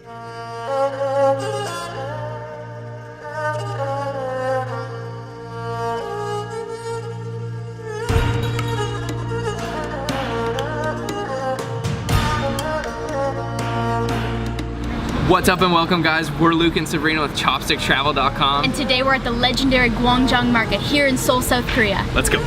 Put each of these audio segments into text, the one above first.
What's up and welcome, guys. We're Luke and Sabrina with ChopstickTravel.com. And today we're at the legendary Gwangjang Market here in Seoul, South Korea. Let's go.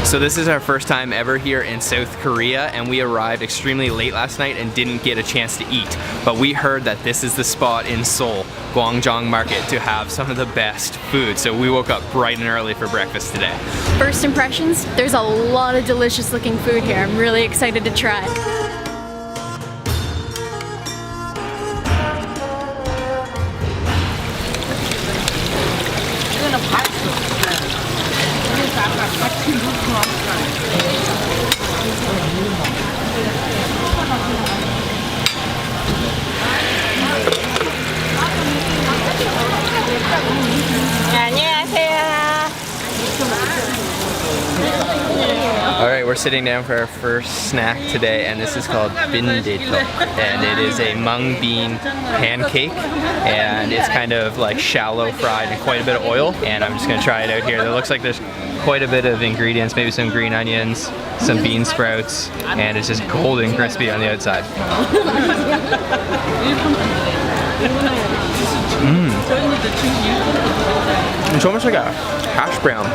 So this is our first time ever here in South Korea, and we arrived extremely late last night and didn't get a chance to eat. But we heard that this is the spot in Seoul, Gwangjang Market, to have some of the best food. So we woke up bright and early for breakfast today. First impressions, there's a lot of delicious looking food here. I'm really excited to try. Alright, we're sitting down for our first snack today, and this is called bindaedeok, and it is a mung bean pancake, and it's kind of like shallow fried in quite a bit of oil, and I'm just going to try it out here. It looks like there's quite a bit of ingredients, maybe some green onions, some bean sprouts, and it's just golden crispy on the outside. It's almost like a hash brown.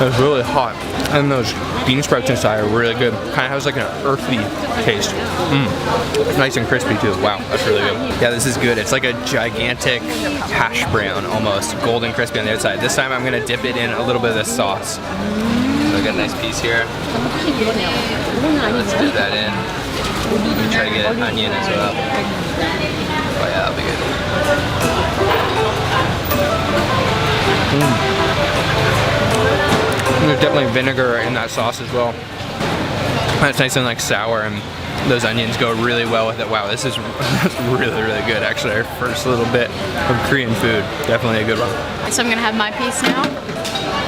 It's really hot, and those bean sprouts inside are really good. Kind of has like an earthy taste. Nice and crispy too. Wow, that's really good. Yeah, this is good. It's like a gigantic hash brown almost, golden crispy on the outside. This time I'm gonna dip it in a little bit of the sauce. So I got a nice piece here. Let's dip that in. Let me try to get an onion as well. Oh yeah, that'll be good. There's definitely vinegar in that sauce as well. It's nice and like sour, and those onions go really well with it. Wow, this is really, really good. Actually, our first little bit of Korean food. Definitely a good one. So I'm gonna have my piece now.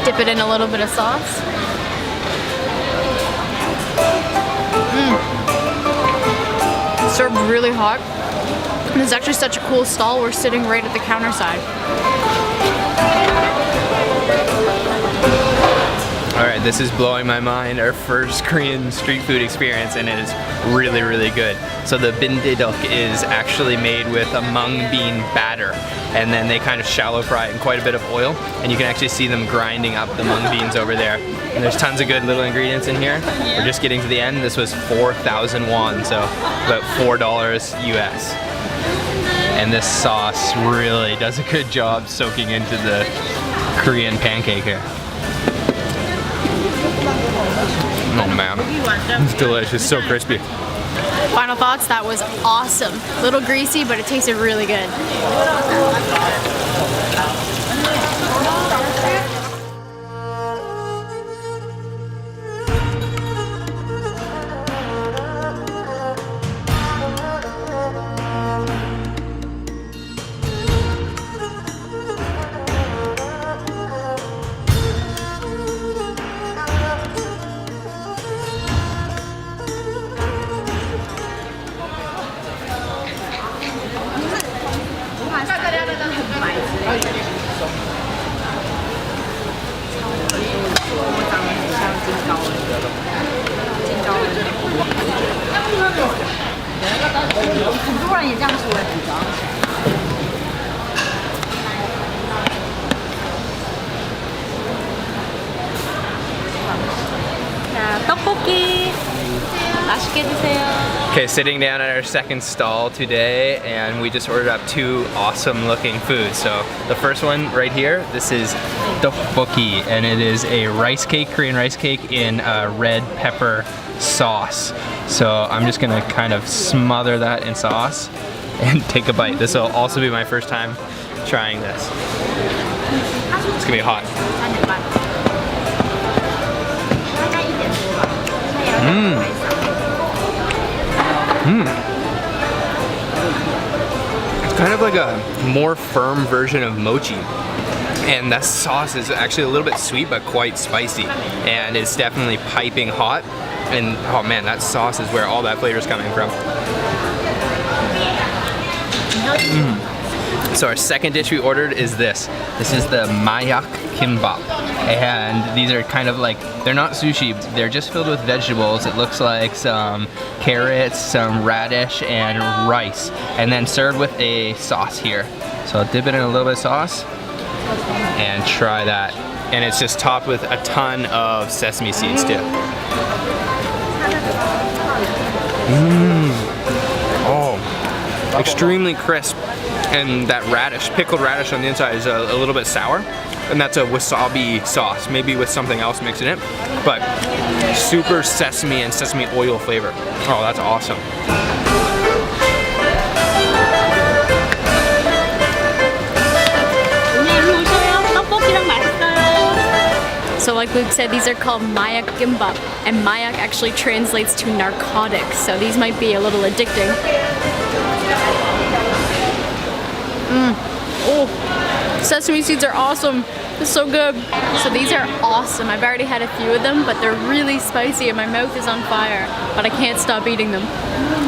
Dip it in a little bit of sauce. It's served really hot. And it's actually such a cool stall. We're sitting right at the counter side. Alright, this is blowing my mind. Our first Korean street food experience, and it is really, really good. So the bindaedeok is actually made with a mung bean batter, and then they kind of shallow fry it in quite a bit of oil, and you can actually see them grinding up the mung beans over there. And there's tons of good little ingredients in here. We're just getting to the end. This was 4,000 won, so about $4 US. And this sauce really does a good job soaking into the Korean pancake here. Oh man, it's delicious, so crispy. Final thoughts, that was awesome. A little greasy, but it tasted really good. 떡볶이 맛있게 드세요. Okay, sitting down at our second stall today, and we just ordered up two awesome looking foods. So the first one right here, this is tteokbokki, and it is a rice cake, Korean rice cake in red pepper sauce. So I'm just gonna kind of smother that in sauce and take a bite. This will also be my first time trying this. It's gonna be hot. It's kind of like a more firm version of mochi. And that sauce is actually a little bit sweet but quite spicy, and it's definitely piping hot. And oh man, that sauce is where all that flavor is coming from. So our second dish we ordered is this. This is the mayak kimbap. And these are kind of like, they're not sushi, they're just filled with vegetables. It looks like some carrots, some radish, and rice. And then served with a sauce here. So I'll dip it in a little bit of sauce and try that. And it's just topped with a ton of sesame seeds too. Oh, extremely crisp. And that radish, pickled radish on the inside is a little bit sour. And that's a wasabi sauce, maybe with something else mixed in it. But super sesame and sesame oil flavor. Oh, that's awesome. So like Luke said, these are called mayak kimbap, and mayak actually translates to narcotics, so these might be a little addicting. Oh, sesame seeds are awesome. It's so good. So these are awesome. I've already had a few of them, but they're really spicy and my mouth is on fire, but I can't stop eating them.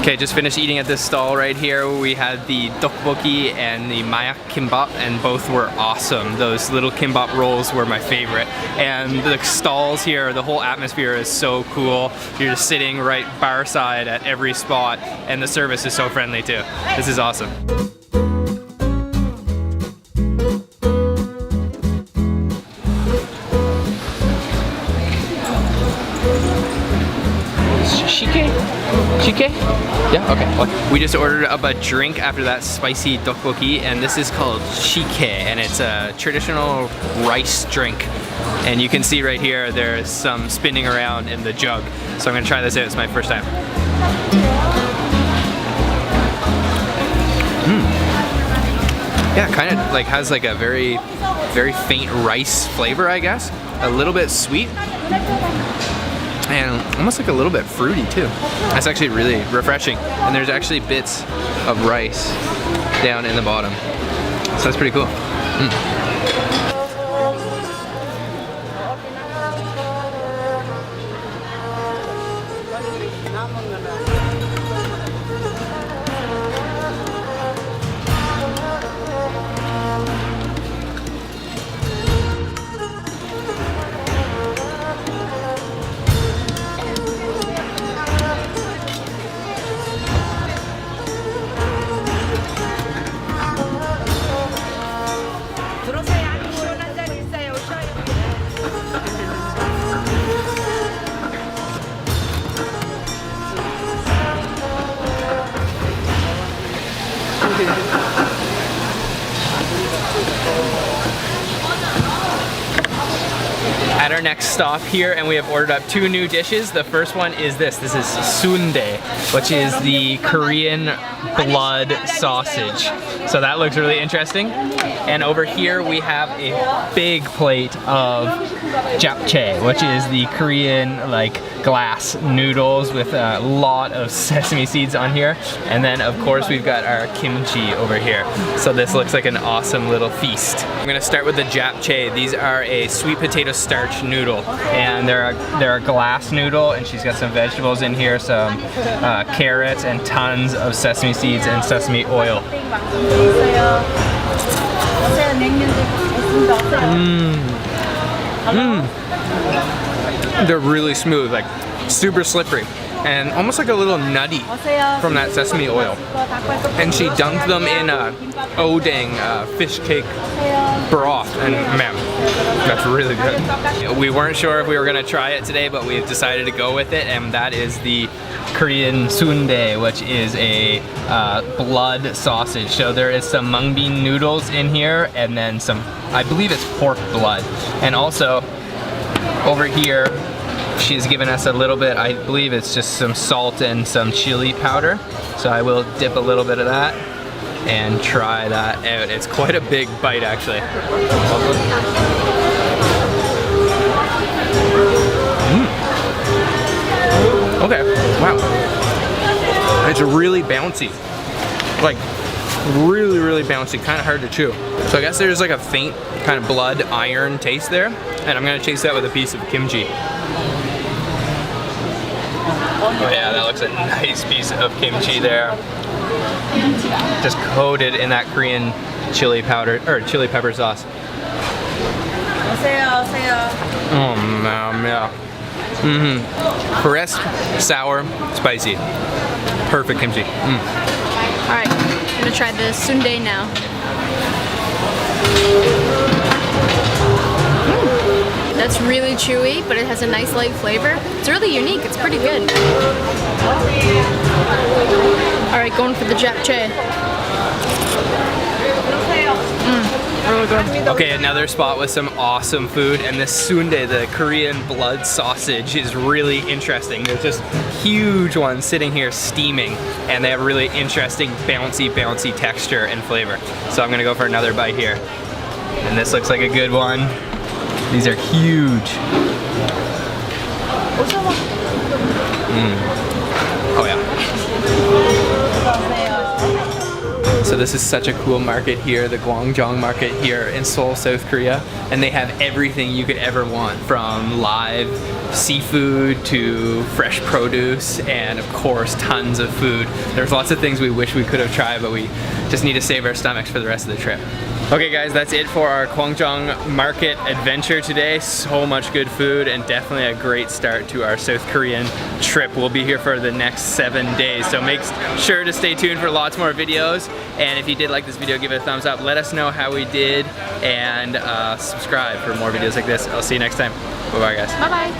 Okay, just finished eating at this stall right here. We had the tteokbokki and the mayak kimbap, and both were awesome. Those little kimbap rolls were my favorite. And the stalls here, the whole atmosphere is so cool. You're just sitting right bar side at every spot, and the service is so friendly too. This is awesome. Shike? Yeah, okay. We just ordered up a drink after that spicy tteokbokki, and this is called shike, and it's a traditional rice drink. And you can see right here, there's some spinning around in the jug. So I'm gonna try this out, it's my first time. Yeah, kind of like has like a very faint rice flavor, I guess. A little bit sweet. And almost like a little bit fruity too. That's actually really refreshing. And there's actually bits of rice down in the bottom. So that's pretty cool. At our next stop here, and we have ordered up 2 new dishes. The first one is this. This is sundae, which is the Korean blood sausage. So that looks really interesting. And over here we have a big plate of japchae, which is the Korean like glass noodles with a lot of sesame seeds on here. And then of course we've got our kimchi over here. So this looks like an awesome little feast. I'm gonna start with the japchae. These are a sweet potato starch noodle, and they're a glass noodle, and she's got some vegetables in here, some carrots, and tons of sesame seeds and sesame oil. They're really smooth, like super slippery, and almost like a little nutty from that sesame oil. And she dunked them in odang fish cake broth, and man, that's really good. We weren't sure if we were gonna try it today, but we've decided to go with it, and that is the Korean sundae, which is a blood sausage. So there is some mung bean noodles in here, and then some, I believe it's pork blood. And also, over here, she's given us a little bit, I believe it's just some salt and some chili powder. So I will dip a little bit of that and try that out. It's quite a big bite, actually. Okay, wow. It's really bouncy. Like, Really, really bouncy, kind of hard to chew. So I guess there's like a faint kind of blood iron taste there, and I'm gonna chase that with a piece of kimchi. Oh yeah, that looks a nice piece of kimchi there. Just coated in that Korean chili powder, or chili pepper sauce. Oh man, yeah. Crisp, sour, spicy. Perfect kimchi. All right, I'm gonna try the sundae now. That's really chewy, but it has a nice light flavor. It's really unique, it's pretty good. All right, going for the japchae. Really good. Okay, another spot with some awesome food, and this sundae, the Korean blood sausage, is really interesting. There's just huge ones sitting here steaming, and they have really interesting bouncy texture and flavor. So I'm gonna go for another bite here. And this looks like a good one. These are huge. Oh yeah. So this is such a cool market here, the Gwangjong market here in Seoul, South Korea. And they have everything you could ever want, from live seafood to fresh produce, and of course tons of food. There's lots of things we wish we could have tried, but we just need to save our stomachs for the rest of the trip. Okay guys, that's it for our Gwangjong market adventure today. So much good food, and definitely a great start to our South Korean trip. We'll be here for the next 7 days, so make sure to stay tuned for lots more videos. And if you did like this video, give it a thumbs up. Let us know how we did, and subscribe for more videos like this. I'll see you next time. Bye-bye guys. Bye-bye.